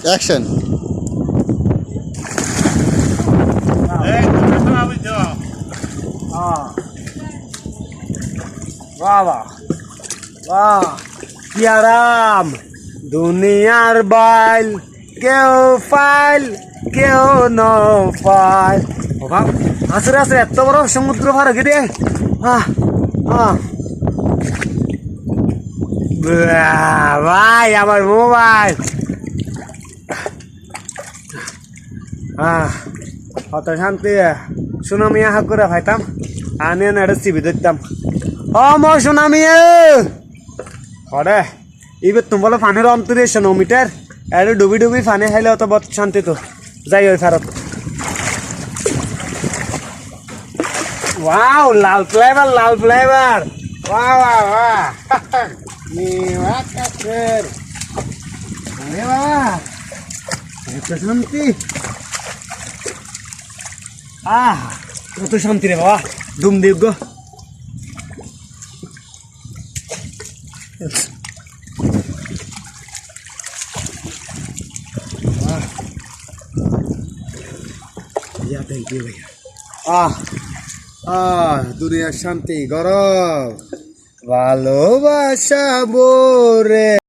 Action. वाह वाह वाह কি আরাম দুনিয়ার বাইল কেউ ফাইল কেউ নো ফাইল বাবা আসরে আসরে এত বড় সমুদ্র পার গিয়ে ভাই আমার মোবাইল কত শান্তি সুনামি আহা করে ভাইতাম আনে না এটা চিবি ধরতাম মই সুনামি হরে এবার তোমার পানির অন্তরে মিটার এটা ডুবি ডুবি পানি খাইলে অত বহুত শান্তি তো যাই ওই ফেরত ওয়াও লাল ফ্লেভার वाह वाह वाह मेवा का पेड़ अरे वाह এত শান্তি কত শান্তি রে বাবা দুম দিগ भैया थैंक यू भैया দুনিয়ার শান্তি গরম ভালোবাসা বোরে